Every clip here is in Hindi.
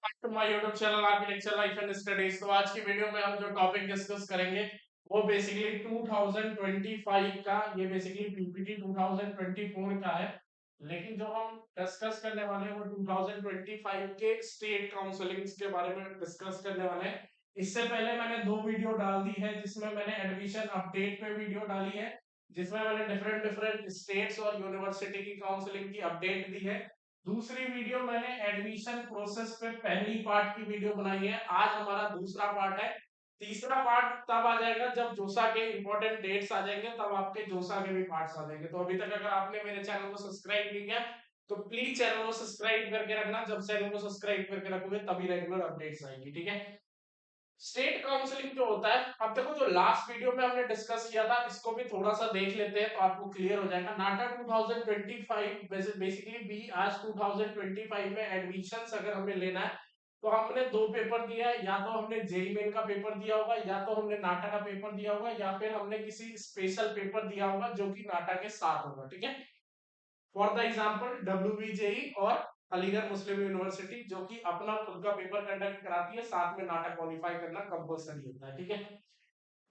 to my YouTube channel architecture life and studies. तो आज की वीडियो में हम जो टॉपिक डिस्कस करेंगे वो बेसिकली 2025 का, ये बेसिकली पीपीटी 2024 का है, लेकिन जो हम डिस्कस करने वाले हैं वो 2025 के स्टेट काउंसलिंग्स के बारे में डिस्कस करने वाले हैं। इससे पहले मैंने दो वीडियो डाल दी है, जिसमें मैंने एडमिशन अपडेट पे वीडियो डाली है, जिसमें मैंने डिफरेंट डिफरेंट स्टेट्स और यूनिवर्सिटी की काउंसलिंग की अपडेट दी है। दूसरी वीडियो मैंने एडमिशन प्रोसेस पे पहली पार्ट की वीडियो बनाई है। आज हमारा दूसरा पार्ट है। तीसरा पार्ट तब आ जाएगा जब जोसा के इंपॉर्टेंट डेट्स आ जाएंगे, तब आपके जोसा के भी पार्ट्स आ जाएंगे। तो अभी तक अगर आपने मेरे चैनल को सब्सक्राइब नहीं किया तो प्लीज चैनल को सब्सक्राइब करके रखना। जब चैनल को सब्सक्राइब करके रखोगे तभी रेगुलर अपडेट्स आएंगी, ठीक है। स्टेट काउंसलिंग जो होता है, अब देखो जो लास्ट वीडियो में हमने डिस्कस किया था, इसको भी थोड़ा सा देख लेते हैं तो आपको क्लियर हो जाएगा। नाटा 2025 बेसिकली बी आज 2025 में एडमिशंस अगर हमें लेना है तो हमने दो पेपर दिया है, या तो हमने जेई मेन का पेपर दिया होगा, या तो हमने नाटा का पेपर दिया होगा, या फिर हमने किसी स्पेशल पेपर दिया होगा जो कि नाटा के साथ होगा, ठीक है। फॉर द एग्जाम्पल WBJE और अलीगढ़ मुस्लिम यूनिवर्सिटी, जो कि अपना खुद का पेपर कंडक्ट कराती है, साथ में नाटक क्वालिफाई करना कंपलसरी होता है, ठीक है।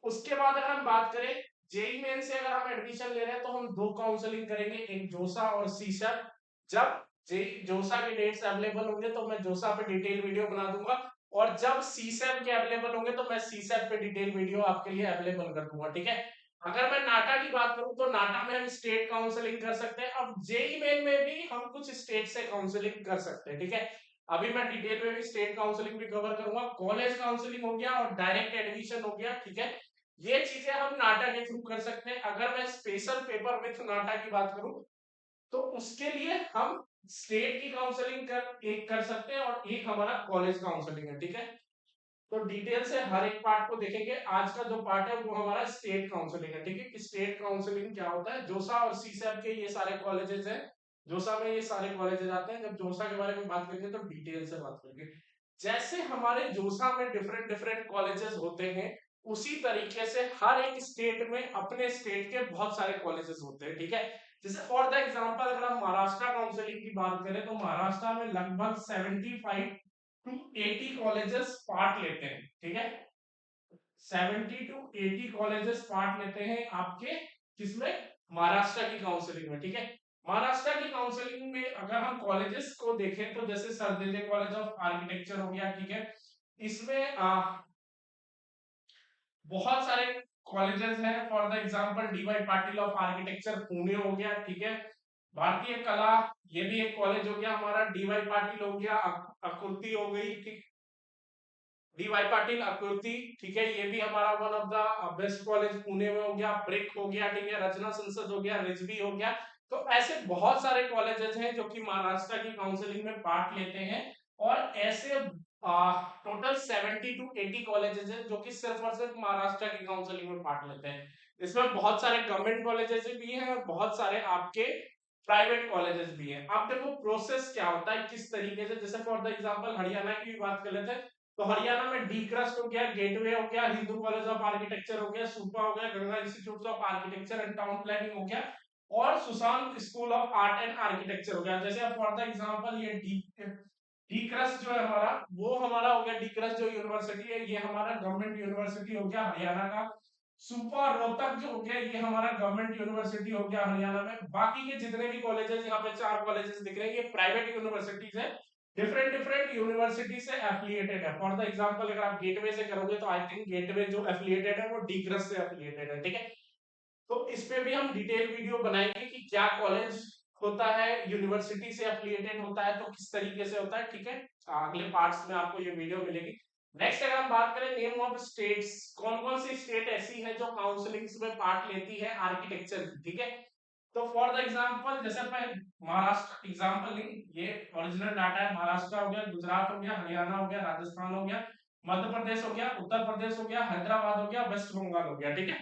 उसके बाद अगर हम बात करें जेई मेन से, अगर हम एडमिशन ले रहे हैं तो हम दो काउंसलिंग करेंगे, एक जोसा और सीसैट। जब जेई जोसा के डेट्स अवेलेबल होंगे तो मैं जोसा पे डिटेल वीडियो बना दूंगा, और जब सीसैट के अवेलेबल होंगे तो मैं सीसैट पे डिटेल वीडियो आपके लिए अवेलेबल कर दूंगा, ठीक है। अगर मैं नाटा की बात करूं तो नाटा में हम स्टेट काउंसलिंग कर सकते हैं। अब जेई मेन में भी हम कुछ स्टेट से काउंसलिंग कर सकते हैं, ठीक है। अभी मैं डिटेल में भी स्टेट काउंसलिंग भी कवर करूंगा। कॉलेज काउंसलिंग हो गया और डायरेक्ट एडमिशन हो गया, ठीक है। ये चीजें हम नाटा के थ्रू कर सकते हैं। अगर मैं स्पेशल पेपर विथ नाटा की बात करूं तो उसके लिए हम स्टेट की काउंसलिंग कर सकते हैं, और एक हमारा कॉलेज काउंसलिंग है, ठीक है। तो डिटेल से हर एक पार्ट को देखेंगे। आज का जो पार्ट है वो हमारा स्टेट काउंसलिंग है, ठीक है, कि स्टेट काउंसलिंग क्या होता है। जोसा और सीसैट के ये सारे कॉलेजेस हैं, जोसा में ये सारे कॉलेजेस आते हैं। जब जोसा के बारे में बात करेंगे तो डिटेल से बात करेंगे। जैसे हमारे जोसा में डिफरेंट डिफरेंट कॉलेजेस होते हैं, उसी तरीके से हर एक स्टेट में अपने स्टेट के बहुत सारे कॉलेजेस होते हैं, ठीक है। जैसे फॉर द एग्जांपल अगर हम महाराष्ट्र काउंसलिंग की बात करें तो महाराष्ट्र में लगभग 75 टू 80 कॉलेजेस पार्ट लेते हैं, ठीक है। 70 टू 80 कॉलेजेस पार्ट लेते हैं आपके किसमें, महाराष्ट्र की काउंसलिंग में, ठीक है। महाराष्ट्र की काउंसलिंग में अगर हम कॉलेजेस को देखें तो जैसे sir Delhi college of architecture हो गया, ठीक है। इसमें बहुत सारे कॉलेजेस हैं। For the example DY Patil of architecture Pune हो गया, ठीक है। भारतीय कला, ये भी एक कॉलेज हो गया हमारा। डीवाई पाटिल हो गया, आकृति हो गई, ठीक। डीवाई पाटिल आकृति, ठीक है, ये भी हमारा one of the best college Pune में हो गया। ब्रिक हो गया, ठीक है, रचना संसद हो गया, रिजवी हो गया। तो ऐसे बहुत सारे कॉलेजेस हैं जो कि महाराष्ट्र की काउंसलिंग में पार्ट लेते हैं, और ऐसे टोटल 70 टू 80 कॉलेजेस हैं जो कि सिर्फ और सिर्फ महाराष्ट्र की काउंसलिंग में पार्ट लेते हैं। इसमें बहुत सारे गवर्नमेंट कॉलेजेस भी हैं और बहुत सारे आपके प्राइवेट कॉलेजेस भी हैं। अब देखो प्रोसेस क्या होता है, किस तरीके से, जैसे फॉर द एग्जांपल हरियाणा की भी बात कर लेते हैं, तो हरियाणा में डी क्रस्ट हो गया, गेटवे हो गया, हिंदू कॉलेज ऑफ आर्किटेक्चर हो गया, सुपा हो गया, Ganga institute of architecture and town planning हो गया, और Sushant school of art and architecture हो गया। जैसे फॉर द एग्जांपल ये डी क्रस्ट जो है हमारा, वो हमारा हो गया, डी क्रस्ट जो यूनिवर्सिटी है ये हमारा गवर्नमेंट यूनिवर्सिटी हो गया हरियाणा का। सुपा रोहतक जो हो गया ये हमारा गवर्नमेंट यूनिवर्सिटी हो गया हरियाणा में। बाकी के जितने भी कॉलेजेस, यहाँ पे चार कॉलेजेस दिख रहे हैं, ये प्राइवेट यूनिवर्सिटीज है, डिफरेंट डिफरेंट यूनिवर्सिटी से एफिलिएटेड है। फॉर द एग्जांपल अगर आप गेटवे से करोगे तो आई थिंक गेटवे जो एफिलिएटेड है वो डीक्रस से एफिलिएटेड है, ठीक है। तो इस पे भी हम डिटेल वीडियो बनाएंगे कि क्या कॉलेज होता है, यूनिवर्सिटी से एफिलिएटेड होता है तो किस तरीके से होता है, ठीक है। अगले पार्ट्स में आपको ये वीडियो मिलेगी। नेक्स्ट अगर हम बात करें नेम ऑफ स्टेट्स, कौन कौन सी स्टेट ऐसी है जो काउंसलिंग्स में पार्ट लेती है आर्किटेक्चर की, ठीक है। तो फॉर द एग्जांपल जैसे मैं महाराष्ट्र एग्जांपल नहीं, ये ओरिजिनल डाटा है। महाराष्ट्र हो गया, गुजरात हो गया, हरियाणा हो गया, राजस्थान हो गया, मध्य प्रदेश हो गया, उत्तर प्रदेश हो गया, हैदराबाद हो गया, वेस्ट बंगाल हो गया, ठीक है।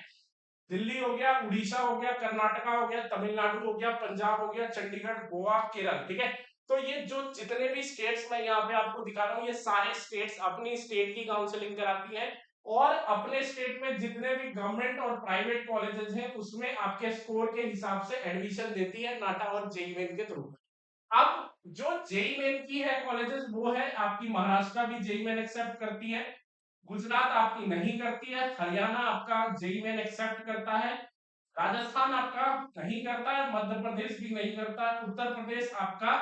दिल्ली हो गया, उड़ीसा हो गया, कर्नाटका हो गया, तमिलनाडु हो गया, पंजाब हो गया, चंडीगढ़, गोवा, केरल, ठीक है। तो ये जो जितने भी स्टेट्स मैं यहाँ पे आपको दिखा रहा हूँ, ये सारे स्टेट्स अपनी स्टेट की काउंसलिंग कराती है, और अपने स्टेट में जितने भी गवर्नमेंट और प्राइवेट कॉलेजेस हैं उसमें आपके स्कोर के हिसाब से एडमिशन देती है नाटा और जेईई के थ्रू। अब जो जेई मेन की है कॉलेजेस वो है आपकी महाराष्ट्र भी जेई मेन एक्सेप्ट करती है, गुजरात आपकी नहीं करती है, हरियाणा आपका जेई मेन एक्सेप्ट करता है, राजस्थान आपका नहीं करता है, मध्य प्रदेश भी नहीं करता है, उत्तर प्रदेश आपका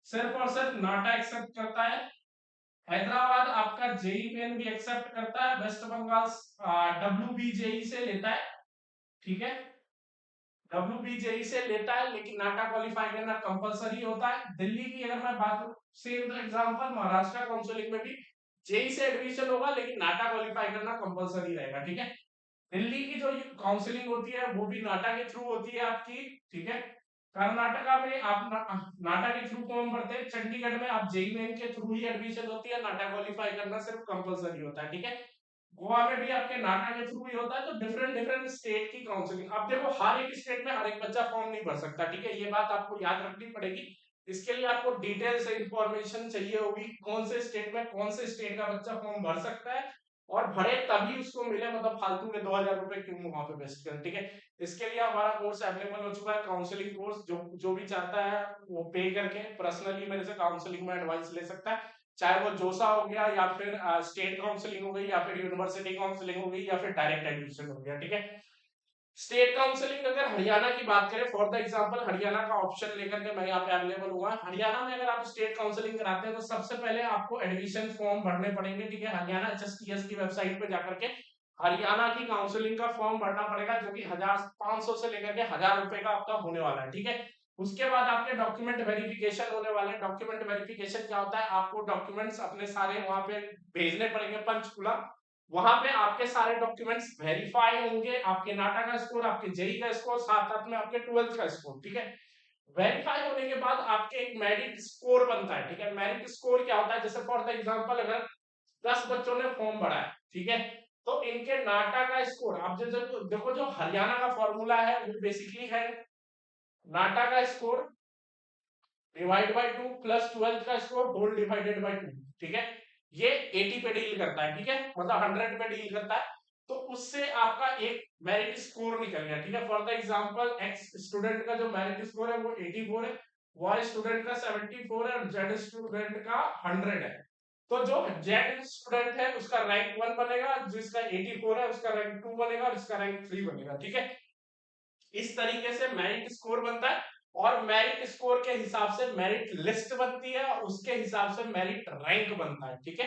सिर्फ और सिर्फ नाटा एक्सेप्ट करता है, हैदराबाद आपका जेई मेन भी एक्सेप्ट करता है, West Bengal W B JEE से लेता है, ठीक है, डब्ल्यूबीजेई से लेता है लेकिन नाटा क्वालिफाई करना कंपलसरी होता है। दिल्ली की अगर मैं बात करूं सेम एग्जांपल महाराष्ट्र काउंसलिंग में भी जेई से एडमिशन होगा लेकिन नाटा क्वालिफाई करना कंपलसरी रहेगा, ठीक है। दिल्ली की जो काउंसलिंग होती है वो भी नाटा के थ्रू होती है आपकी, ठीक है। कर्नाटका में आप नाटा के थ्रू फॉर्म भरते हैं, चंडीगढ़ में आप जेई मेन के थ्रू ही एडमिशन होती है, नाटा क्वालिफाई करना सिर्फ कंपलसरी होता है, ठीक है। गोवा में भी आपके नाटा के थ्रू ही होता है, तो डिफरेंट डिफरेंट स्टेट की काउंसलिंग। अब देखो हर एक स्टेट में हर एक बच्चा फॉर्म नहीं भर सकता, ठीक है, ये बात आपको याद रखनी पड़ेगी। इसके लिए आपको डिटेल से इंफॉर्मेशन चाहिए होगी कौन से स्टेट में कौन से स्टेट का बच्चा फॉर्म भर सकता है और भरे तभी उसको मिले, मतलब फालतू के 2000 रुपए क्यों वहां पे वेस्ट करें, ठीक है। इसके लिए हमारा कोर्स अवेलेबल हो चुका है, काउंसलिंग कोर्स, जो जो भी चाहता है वो पे करके पर्सनली मेरे से काउंसलिंग में एडवाइस ले सकता है, चाहे वो जोसा हो गया या फिर स्टेट काउंसलिंग हो गई या फिर यूनिवर्सिटी काउंसलिंग हो गई या फिर डायरेक्ट एडमिशन हो गया, ठीक है। स्टेट काउंसलिंग अगर हरियाणा की बात करें फॉर द एग्जांपल, हरियाणा का ऑप्शन लेकर के मैं यहाँ पे अवेलेबल हुआ। हरियाणा में अगर आप स्टेट काउंसलिंग कराते हैं तो सबसे पहले आपको एडमिशन फॉर्म भरने पड़ेंगे, ठीक है, हरियाणा एचएसटीएस की वेबसाइट पे जाकर के हरियाणा की काउंसलिंग का फॉर्म भरना पड़ेगा, जो कि 1500 से लेकर के 1000 रुपए का आपका होने वाला है, ठीक है। उसके बाद आपके डॉक्यूमेंट वेरिफिकेशन होने वाले हैं। डॉक्यूमेंट वेरिफिकेशन क्या होता है, आपको डॉक्यूमेंट्स अपने सारे वहां पे भेजने पड़ेंगे पंचकुला, वहां पे आपके सारे डॉक्यूमेंट्स वेरीफाई होंगे, आपके नाटा का स्कोर, आपके जेई का स्कोर, साथ साथ में आपके 12th का स्कोर, ठीक है। वेरीफाई होने के बाद आपके एक मेरिट स्कोर बनता है, ठीक है। मेरिट स्कोर क्या होता है, जैसे फॉर द एग्जांपल अगर 10 बच्चों ने फॉर्म भरा है, ठीक है, तो इनके नाटा का स्कोर आप जैसे देखो, जो हरियाणा का फॉर्मूला है वो बेसिकली है नाटा का score divide by 2 plus 12th का स्कोर होल डिवाइडेड बाय 2, ठीक है। ये 80 पे डील करता है, ठीक है, मतलब 100 पे डील करता है, तो उससे आपका एक मेरिट स्कोर निकल गया, ठीक है। For the example x student का जो मेरिट स्कोर है वो 84 है, वाई स्टूडेंट का 74 है और जेड स्टूडेंट का 100 है। तो जो जेड स्टूडेंट है उसका रैंक 1 बनेगा, जिसका 84 है उसका रैंक 2 बनेगा और इसका रैंक 3 बनेगा, ठीक है। इस तरीके से मेरिट स्कोर बनता है और मेरिट स्कोर के हिसाब से मेरिट लिस्ट बनती है और उसके हिसाब से मेरिट रैंक बनता है, ठीक है।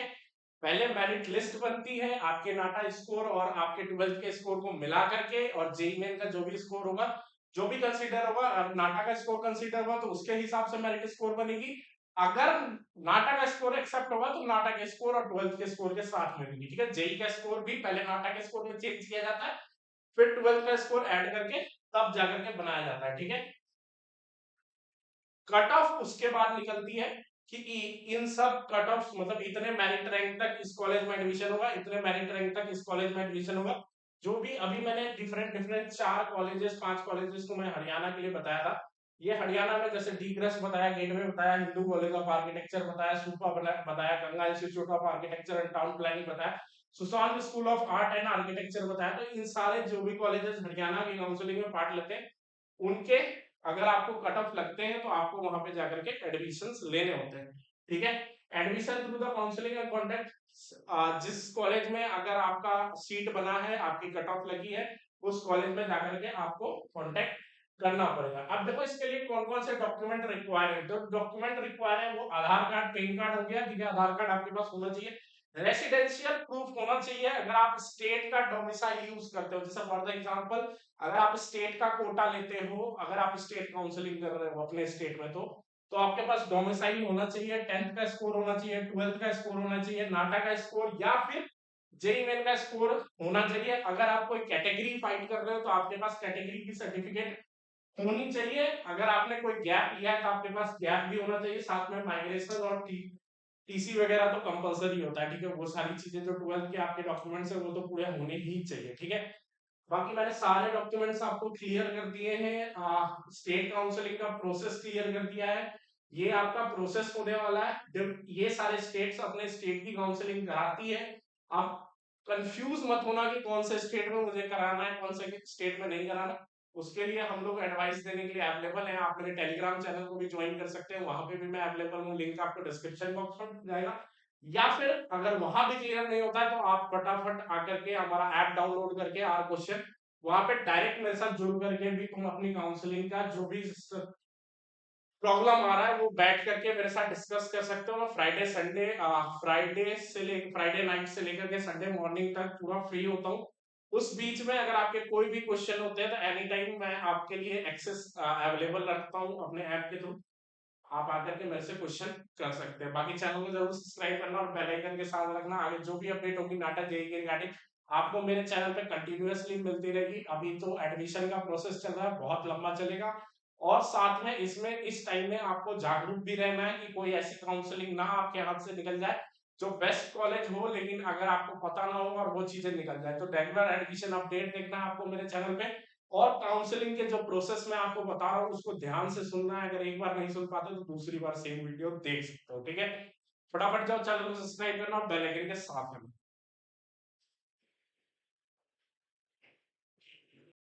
पहले मेरिट लिस्ट बनती है आपके नाटा स्कोर और आपके 12th के स्कोर को मिला करके, और जेई मेन का जो भी स्कोर होगा, जो भी कंसीडर होगा, नाटा का स्कोर कंसीडर होगा तो उसके हिसाब से मेरिट स्कोर बनेगी। अगर नाटा का स्कोर एक्सेप्ट होगा तो नाटा के स्कोर और 12th के स्कोर के साथ में बनेगी, ठीक है। जेई का स्कोर भी पहले नाटा के स्कोर में चेंज किया जाता है, फिर 12th का स्कोर ऐड करके तब जाकर के बनाया जाता है, ठीक है। कट ऑफ उसके बाद निकलती है कि इन सब कट ऑफ मतलब इतने मेरिट रैंक तक इस कॉलेज में एडमिशन होगा, इतने मेरिट रैंक तक इस कॉलेज में एडमिशन होगा। जो भी अभी मैंने डिफरेंट डिफरेंट 4 कॉलेजेस 5 कॉलेजेस को मैं हरियाणा के लिए बताया था, ये हरियाणा में जैसे डी ग्रस बताया, गेटवे बताया, हिंदू कॉलेज ऑफ आर्किटेक्चर बताया, सूपा बताया, Ganga institute of architecture and town planning बताया, Sushant school of art and architecture बताया। तो इन सारे जो भी कॉलेजेस हरियाणा की काउंसिलिंग में पार्ट लेते हैं उनके अगर आपको कट ऑफ लगते हैं तो आपको वहां पे जाकर के एडमिशन लेने होते हैं, ठीक है। Admission through the counselling and contact, जिस कॉलेज में अगर आपका सीट बना है, आपकी कट ऑफ लगी है, उस कॉलेज में जाकर के आपको कॉन्टेक्ट करना पड़ेगा। अब देखो इसके लिए कौन कौन से डॉक्यूमेंट रिक्वायर है, जो डॉक्यूमेंट रिक्वायर है वो आधार कार्ड पैन कार्ड हो गया, ठीक है, आधार कार्ड आपके पास होना चाहिए, रेसिडेंशियल प्रूफ होना चाहिए अगर आप स्टेट का डोमिसाइल यूज करते हो, जैसे फॉर द एग्जांपल अगर आप स्टेट का कोटा लेते हो, अगर आप स्टेट काउंसलिंग कर रहे हो अपने स्टेट में, तो आपके पास डोमिसाइल होना चाहिए, 10th का स्कोर होना चाहिए, 12th का स्कोर होना चाहिए, नाटा का स्कोर या फिर जेई मेन का स्कोर होना चाहिए। अगर आप कोई कैटेगरी फाइट कर रहे हो तो आपके पास कैटेगरी की सर्टिफिकेट होनी चाहिए। अगर आपने कोई गैप लिया है तो आपके पास गैप भी होना चाहिए, साथ में माइग्रेशन और टीसी वगैरह तो कंपलसरी होता है, ठीक है। वो सारी चीजें जो 12th के आपके डॉक्यूमेंट्स है वो तो पूरे होने ही चाहिए, ठीक है। बाकी मैंने सारे डॉक्यूमेंट्स आपको क्लियर कर दिए हैं, स्टेट काउंसलिंग का प्रोसेस क्लियर कर दिया है, ये आपका प्रोसेस होने वाला है जब ये सारे स्टेट्स अपने स्टेट की काउंसलिंग कराती है। आप कंफ्यूज मत होना कि कौन से स्टेट में मुझे कराना है, कौन से स्टेट में नहीं कराना। उसके लिए हम लोग एडवाइस देने के लिए अवेलेबल हैं। आप मेरे टेलीग्राम चैनल को भी ज्वाइन कर सकते हैं, वहां पे भी मैं अवेलेबल हूँ, लिंक आपको डिस्क्रिप्शन बॉक्स में मिल जाएगा। या फिर अगर वहां भी क्लियर नहीं होता है तो आप फटाफट आकर के हमारा ऐप डाउनलोड करके आर क्वेश्चन वहां पे डायरेक्ट मेरे साथ जुड़ करके भी तुम अपनी काउंसलिंग का जो भी प्रॉब्लम आ रहा है वो बैठ करके मेरे साथ डिस्कस कर सकते हो। मैं फ्राइडे नाइट से लेकर के संडे मॉर्निंग तक पूरा फ्री होता हूँ। उस बीच में अगर आपके कोई भी क्वेश्चन होते हैं तो एनी टाइम मैं आपके लिए एक्सेस अवेलेबल रखता हूँ अपने ऐप के थ्रू। आप आकर के मेरे से क्वेश्चन कर सकते हैं। बाकी चैनल को जरूर सब्सक्राइब करना और बेल आइकन के साथ रखना। आगे जो भी अपडेट होगी नाटक जेईई के रिगार्डिंग आपको मेरे चैनल पे कंटिन्यूअसली मिलती रहेगी। अभी तो एडमिशन का प्रोसेस चल रहा है, बहुत लंबा चलेगा। और साथ में इसमें इस टाइम में आपको जागरूक भी रहना है कि कोई ऐसी काउंसलिंग ना आपके हाथ से निकल जाए जो बेस्ट कॉलेज हो, लेकिन अगर आपको पता ना हो और वो चीजें निकल जाए। तो रेगुलर एडमिशन अपडेट देखना है आपको मेरे चैनल पे। और काउंसलिंग के जो प्रोसेस मैं आपको बता रहा हूँ उसको ध्यान से सुनना है। अगर एक बार नहीं सुन पाते तो दूसरी बार सेम वीडियो देख सकते हो, ठीक है। फटाफट जाओ चैनल को सब्सक्राइब करना और बेल आइकन के साथ में।